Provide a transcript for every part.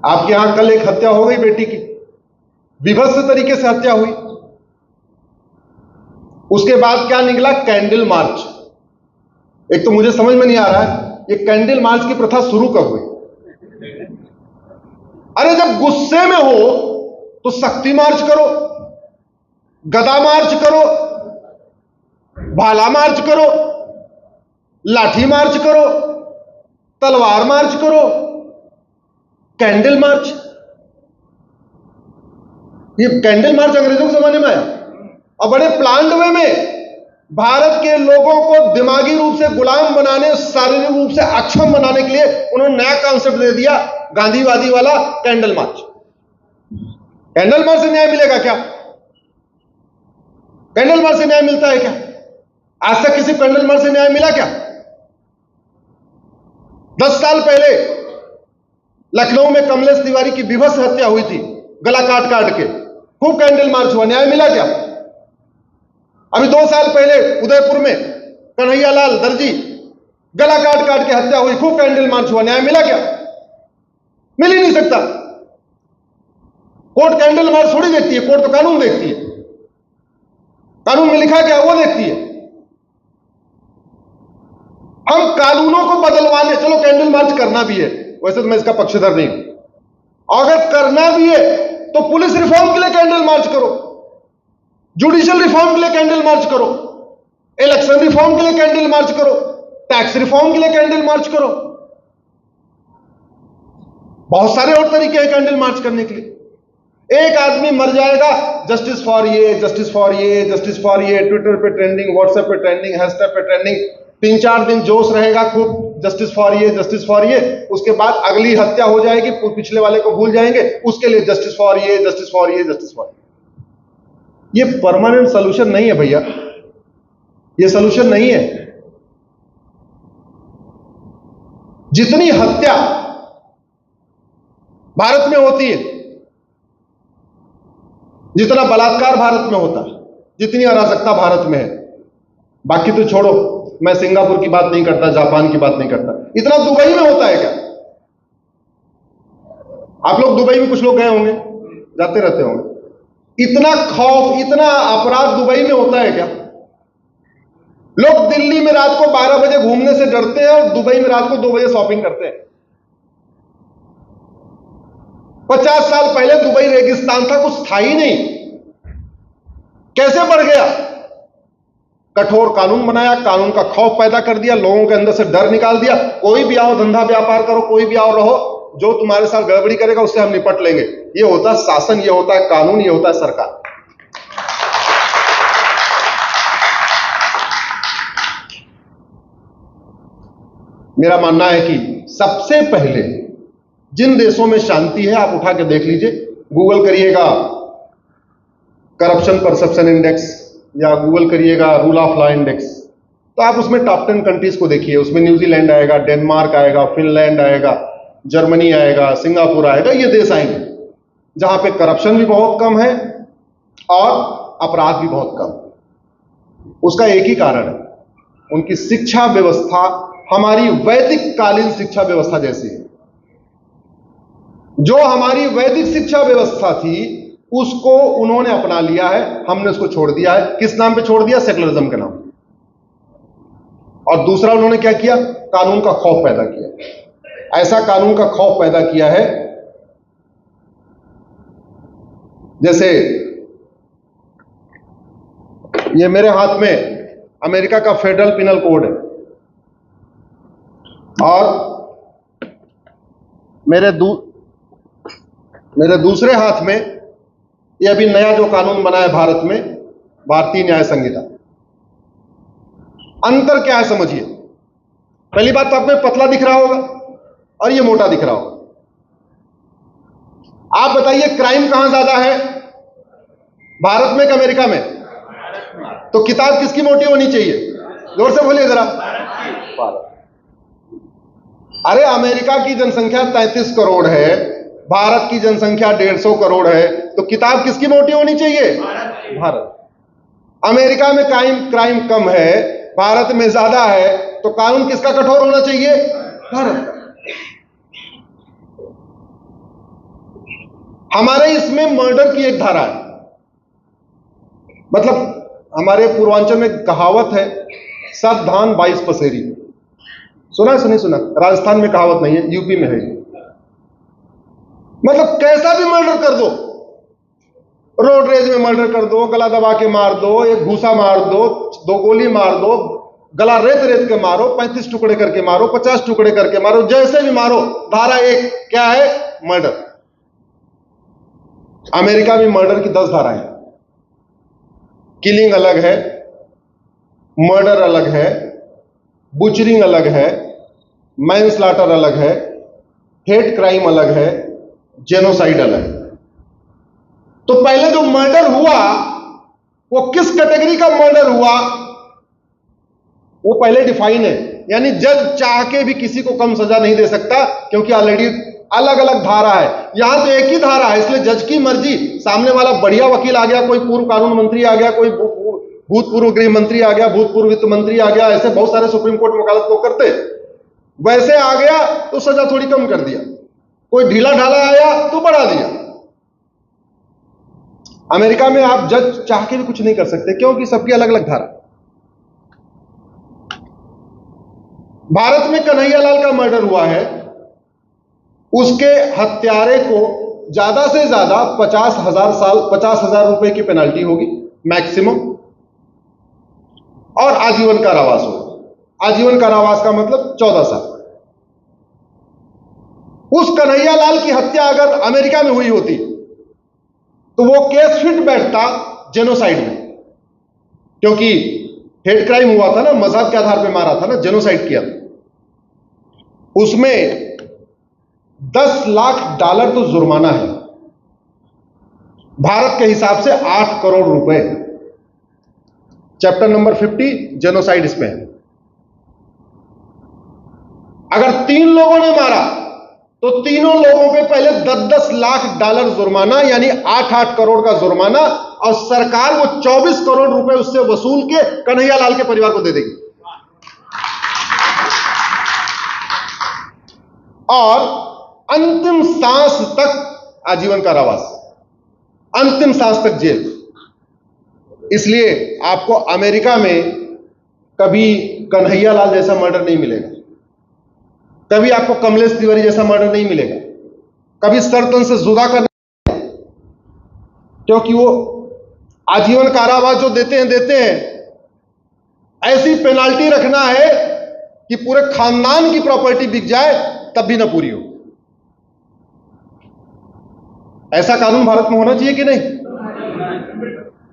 आपके यहां कल एक हत्या हो गई बेटी की, विभत्स तरीके से हत्या हुई। उसके बाद क्या निकला? Candle march. एक तो मुझे समझ में नहीं आ रहा है ये कैंडल मार्च की प्रथा शुरू कब हुई? अरे जब गुस्से में हो तो शक्ति मार्च करो, गदा मार्च करो, भाला मार्च करो, लाठी मार्च करो, तलवार मार्च करो, कैंडल मार्च। ये कैंडल मार्च अंग्रेजों के जमाने में आया और बड़े प्लान्ड वे में भारत के लोगों को दिमागी रूप से गुलाम बनाने, शारीरिक रूप से अक्षम बनाने के लिए उन्होंने नया कॉन्सेप्ट दे दिया, गांधीवादी वाला कैंडल मार्च। कैंडल मार्च से न्याय मिलेगा क्या? कैंडल मार्च से न्याय मिलता है क्या? आज तक किसी कैंडल मार्च से न्याय मिला क्या? 10 साल पहले लखनऊ में कमलेश तिवारी की विभत्स हत्या हुई थी, गला काट काट के, खूब कैंडल मार्च हुआ, न्याय मिला क्या? अभी 2 साल पहले उदयपुर में कन्हैया लाल दर्जी गला काट काट के हत्या हुई, खूब कैंडल मार्च हुआ, न्याय मिला क्या? मिल ही नहीं सकता। कोर्ट कैंडल मार्च थोड़ी देखती है, कोर्ट तो कानून देखती है। कानून में लिखा क्या वो देखती है। हम कानूनों को बदलवाने, चलो कैंडल मार्च करना भी है, वैसे तो मैं इसका पक्षधर नहीं हूं, अगर करना भी है तो पुलिस रिफॉर्म के लिए कैंडल मार्च करो, जुडिशियल रिफॉर्म के लिए कैंडल मार्च करो, इलेक्शन रिफॉर्म के लिए कैंडल मार्च करो, टैक्स रिफॉर्म के लिए कैंडल मार्च करो। बहुत सारे और तरीके हैं कैंडल मार्च करने के लिए। एक आदमी मर जाएगा, जस्टिस फॉर ये, जस्टिस फॉर ये, जस्टिस फॉर ये, ट्विटर पे ट्रेंडिंग, व्हाट्सएप पे ट्रेंडिंग, हैशटैग पे ट्रेंडिंग, 3-4 दिन जोश रहेगा खूब, जस्टिस फॉर ये, जस्टिस फॉर ये। उसके बाद अगली हत्या हो जाएगी, पिछले वाले को भूल जाएंगे, उसके लिए जस्टिस फॉर ये, जस्टिस फॉर ये, जस्टिस फॉर ये। ये परमानेंट सोल्यूशन नहीं है भैया, ये सोल्यूशन नहीं है। जितनी हत्या भारत में होती है, जितना बलात्कार भारत में होता है, जितनी अराजकता भारत में है, बाकी तो छोड़ो, मैं सिंगापुर की बात नहीं करता, जापान की बात नहीं करता, इतना दुबई में होता है क्या? आप लोग दुबई में कुछ लोग गए होंगे, जाते रहते होंगे। इतना खौफ, इतना अपराध दुबई में होता है क्या? लोग दिल्ली में रात को 12 बजे घूमने से डरते हैं और दुबई में रात को 2 बजे शॉपिंग करते हैं। 50 साल पहले दुबई रेगिस्तान था, कुछ था ही नहीं, कैसे बढ़ गया? कठोर कानून बनाया, कानून का खौफ पैदा कर दिया, लोगों के अंदर से डर निकाल दिया। कोई भी आओ, धंधा व्यापार करो, कोई भी आओ रहो, जो तुम्हारे साथ गड़बड़ी करेगा उससे हम निपट लेंगे। ये होता है शासन, ये होता है कानून, ये होता है सरकार। मेरा मानना है कि सबसे पहले जिन देशों में शांति है, आप उठा के देख लीजिए, गूगल करिएगा करप्शन परसेप्शन इंडेक्स या गूगल करिएगा रूल ऑफ लॉ इंडेक्स, तो आप उसमें टॉप 10 कंट्रीज को देखिए। उसमें न्यूजीलैंड आएगा, डेनमार्क आएगा, फिनलैंड आएगा, जर्मनी आएगा, सिंगापुर आएगा, ये देश आएंगे जहां पे करप्शन भी बहुत कम है और अपराध भी बहुत कम। उसका एक ही कारण है, उनकी शिक्षा व्यवस्था हमारी वैदिक कालीन शिक्षा व्यवस्था जैसी है। जो हमारी वैदिक शिक्षा व्यवस्था थी उसको उन्होंने अपना लिया है, हमने उसको छोड़ दिया है। किस नाम पे छोड़ दिया? सेकुलरिज्म के नाम। और दूसरा उन्होंने क्या किया? कानून का खौफ पैदा किया। ऐसा कानून का खौफ पैदा किया है जैसे ये मेरे हाथ में अमेरिका का फेडरल पिनल कोड है और मेरे दूसरे हाथ में ये अभी नया जो कानून बना है भारत में, भारतीय न्याय संहिता। अंतर क्या है समझिए। पहली बात तो आप में पतला दिख रहा होगा और ये मोटा दिख रहा होगा। आप बताइए क्राइम कहां ज्यादा है, भारत में कि अमेरिका में? तो किताब किसकी मोटी होनी चाहिए? जोर से बोलिए जरा। भारत। अरे अमेरिका की जनसंख्या 33 करोड़ है, भारत की जनसंख्या 150 करोड़ है, तो किताब किसकी मोटी होनी चाहिए? भारत। अमेरिका में क्राइम कम है, भारत में ज्यादा है, तो कानून किसका कठोर होना चाहिए? भारत का। हमारे इसमें मर्डर की एक धारा है। मतलब हमारे पूर्वांचल में कहावत है, 7 धान 22 पसेरी। सुना है नहीं सुना? राजस्थान में कहावत नहीं है, यूपी में है। मतलब कैसा भी मर्डर कर दो, रोड रेज में मर्डर कर दो, गला दबा के मार दो, एक घूसा मार दो, 2 गोली मार दो, गला रेत रेत के मारो, 35 टुकड़े करके मारो, 50 टुकड़े करके मारो, जैसे भी मारो, धारा एक क्या है? मर्डर। अमेरिका में मर्डर की 10 धाराएं। किलिंग अलग है, मर्डर अलग है, बुचरिंग अलग है, मैनस्लॉटर अलग है, हेट क्राइम अलग है, जेनोसाइड अलग है। तो पहले जो मर्डर हुआ वो किस कैटेगरी का मर्डर हुआ वो पहले डिफाइन है। यानी जज चाह के भी किसी को कम सजा नहीं दे सकता, क्योंकि ऑलरेडी अलग अलग धारा है। यहां तो एक ही धारा है, इसलिए जज की मर्जी। सामने वाला बढ़िया वकील आ गया, कोई पूर्व कानून मंत्री आ गया, कोई भूतपूर्व गृह मंत्री आ गया, भूतपूर्व वित्त मंत्री आ गया, ऐसे बहुत सारे सुप्रीम कोर्ट में वकालत लोग करते, वैसे आ गया तो सजा थोड़ी कम कर दिया, कोई ढीला ढाला आया तो बढ़ा दिया। अमेरिका में आप जज चाह के भी कुछ नहीं कर सकते, क्योंकि सबकी अलग अलग धारा। भारत में कन्हैयालाल का मर्डर हुआ है, उसके हत्यारे को ज्यादा से ज्यादा 50,000 रुपए की पेनल्टी होगी मैक्सिमम, और आजीवन कारावास होगा। आजीवन कारावास का मतलब 14 साल। उस कन्हैयालाल की हत्या अगर अमेरिका में हुई होती तो वो केस फिट बैठता जेनोसाइड में, क्योंकि हेट क्राइम हुआ था ना, मजहब के आधार पर मारा था ना, जेनोसाइड किया था। उसमें $10 लाख तो जुर्माना है, भारत के हिसाब से 8 करोड़ रुपए। चैप्टर नंबर 50 जेनोसाइड इसमें है। अगर 3 लोगों ने मारा तो तीनों लोगों पे पहले $10 लाख जुर्माना, यानी 8 करोड़ का जुर्माना, और सरकार वो 24 करोड़ रुपए उससे वसूल के कन्हैयालाल के परिवार को दे देगी, और अंतिम सांस तक आजीवन कारावास, अंतिम सांस तक जेल। इसलिए आपको अमेरिका में कभी कन्हैयालाल जैसा मर्डर नहीं मिलेगा, कभी आपको कमलेश तिवारी जैसा मर्डर नहीं मिलेगा, कभी सरतन से जुदा करना, क्योंकि वो आजीवन कारावास जो देते हैं, ऐसी पेनाल्टी रखना है कि पूरे खानदान की प्रॉपर्टी बिक जाए तब भी ना पूरी हो। ऐसा कानून भारत में होना चाहिए कि नहीं?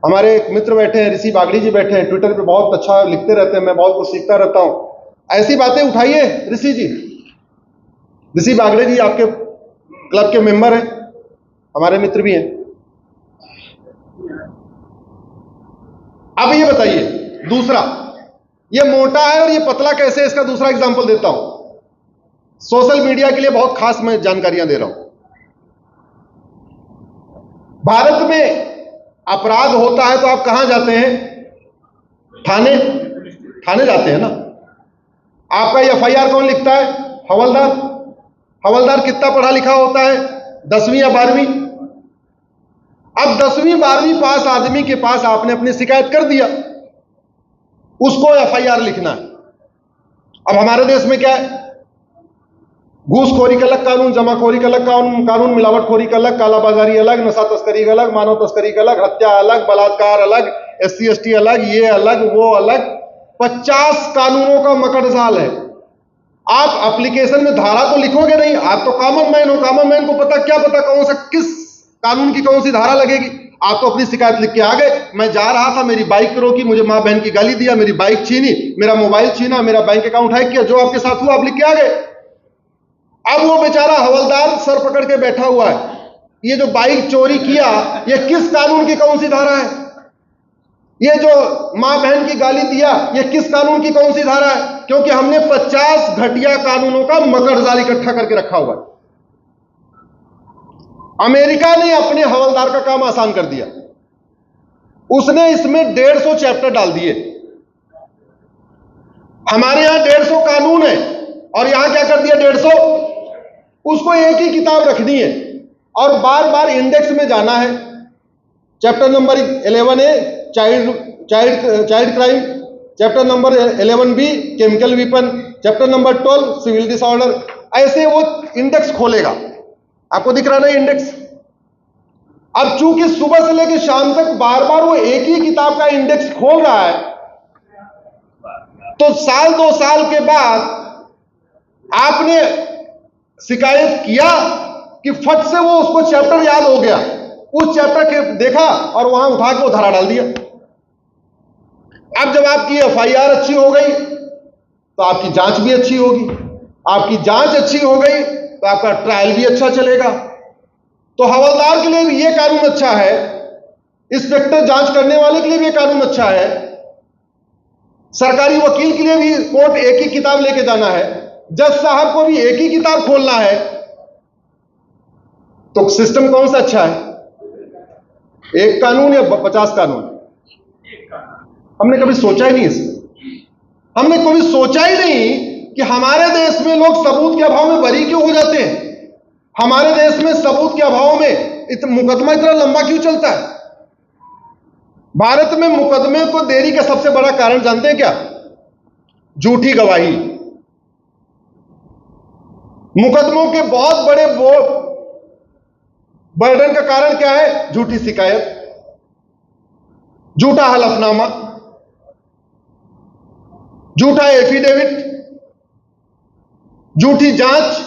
हमारे एक मित्र बैठे हैं, ऋषि बागड़ी जी बैठे हैं, ट्विटर पे बहुत अच्छा लिखते रहते हैं, मैं बहुत कुछ सीखता रहता हूं। ऐसी बातें उठाइए ऋषि जी। ऋषि बागड़ी जी आपके क्लब के मेंबर हैं, हमारे मित्र भी हैं। अब ये बताइए, दूसरा, ये मोटा है और ये पतला कैसे है, इसका दूसरा एग्जांपल देता हूं। सोशल मीडिया के लिए बहुत खास मैं जानकारियां दे रहा हूं। भारत में अपराध होता है तो आप कहां जाते हैं? थाने जाते हैं ना। आपका एफआईआर कौन लिखता है? हवलदार। हवलदार कितना पढ़ा लिखा होता है? 10वीं या 12वीं। अब 10वीं 12वीं पास आदमी के पास आपने अपनी शिकायत कर दिया, उसको एफआईआर लिखना है। अब हमारे देश में क्या है? घूसखोरी का अलग कानून, जमाखोरी का अलग कानून, मिलावटखोरी का अलग, कालाबाजारी अलग, नशा तस्करी का अलग, मानव तस्करी का अलग, हत्या अलग, बलात्कार अलग, SC ST अलग, ये अलग वो अलग, 50 कानूनों का मकड़जाल है। आप एप्लीकेशन में धारा तो लिखोगे नहीं, आप तो कॉमन मैन हो, कॉमन मैन को पता क्या पता कौन सा किस कानून की कौन सी धारा लगेगी। आप तो अपनी शिकायत लिख के आ गए, मैं जा रहा था, मेरी बाइक रोकी, मुझे मां बहन की गाली दिया, मेरी बाइक छीनी, मेरा मोबाइल छीना, मेरा बैंक अकाउंट हैक किया, जो आपके साथ हुआ आप लिख के आ गए। अब वो बेचारा हवलदार सर पकड़ के बैठा हुआ है, ये जो बाइक चोरी किया ये किस कानून की कौन सी धारा है? ये जो मां बहन की गाली दिया ये किस कानून की कौन सी धारा है? क्योंकि हमने 50 घटिया कानूनों का मकड़जाल इकट्ठा करके रखा हुआ है। अमेरिका ने अपने हवलदार का काम आसान कर दिया, उसने इसमें 150 चैप्टर डाल दिए। हमारे यहां 150 कानून है और यहां क्या कर दिया? 150। उसको एक ही किताब रखनी है, और बार बार इंडेक्स में जाना है। Chapter number 11A child crime, chapter number 11B chemical weapon, chapter number 12 civil disorder, ऐसे वो इंडेक्स खोलेगा। आपको दिख रहा ना इंडेक्स? अब चूंकि सुबह से लेकर शाम तक बार बार वो एक ही किताब का इंडेक्स खोल रहा है, तो साल 2 साल के बाद आपने शिकायत किया कि फट से वो उसको चैप्टर याद हो गया, उस चैप्टर के देखा और वहां उठा के वो धारा डाल दिया। अब जब आपकी FIR अच्छी हो गई तो आपकी जांच भी अच्छी होगी, आपकी जांच अच्छी हो गई तो आपका ट्रायल भी अच्छा चलेगा। तो हवलदार के लिए भी ये कानून अच्छा है, इंस्पेक्टर जांच करने वाले के लिए भी ये कानून अच्छा है, सरकारी वकील के लिए भी कोर्ट एक ही किताब लेके जाना है, जज साहब को भी एक ही किताब खोलना है। तो सिस्टम कौन सा अच्छा है? एक कानून या 50 कानून? हमने कभी सोचा ही नहीं इसमें। हमने कभी सोचा ही नहीं कि हमारे देश में लोग सबूत के अभाव में बरी क्यों हो जाते हैं। हमारे देश में सबूत के अभाव में मुकदमा इतना लंबा क्यों चलता है। भारत में मुकदमे को देरी का सबसे बड़ा कारण जानते हैं क्या? झूठी गवाही। मुकदमों के बहुत बड़े बर्डन का कारण क्या है? झूठी शिकायत, झूठा हलफनामा, झूठा एफिडेविट, झूठी जांच।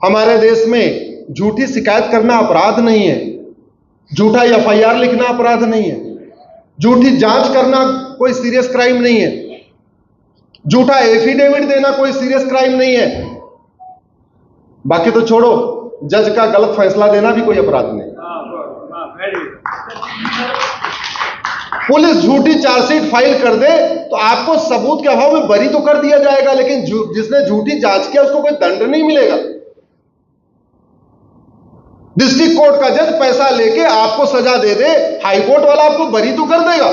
हमारे देश में झूठी शिकायत करना अपराध नहीं है, झूठा FIR लिखना अपराध नहीं है, झूठी जांच करना कोई सीरियस क्राइम नहीं है, झूठा एफिडेविट देना कोई सीरियस क्राइम नहीं है। बाकी तो छोड़ो, जज का गलत फैसला देना भी कोई अपराध नहीं। पुलिस झूठी चार्जशीट फाइल कर दे तो आपको सबूत के अभाव में बरी तो कर दिया जाएगा, लेकिन जिसने झूठी जांच किया उसको कोई दंड नहीं मिलेगा। डिस्ट्रिक्ट कोर्ट का जज पैसा लेके आपको सजा दे दे, हाई कोर्ट वाला आपको बरी तो कर देगा,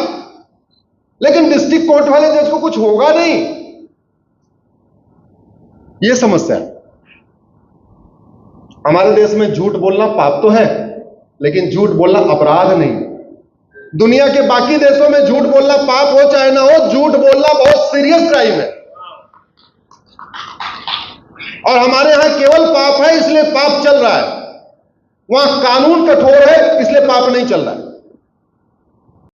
लेकिन डिस्ट्रिक्ट कोर्ट वाले जज को कुछ होगा नहीं। यह समस्या है। हमारे देश में झूठ बोलना पाप तो है, लेकिन झूठ बोलना अपराध नहीं। दुनिया के बाकी देशों में झूठ बोलना पाप हो चाहे ना हो, झूठ बोलना बहुत सीरियस क्राइम है। और हमारे यहां केवल पाप है इसलिए पाप चल रहा है, वहां कानून कठोर है इसलिए पाप नहीं चल रहा है।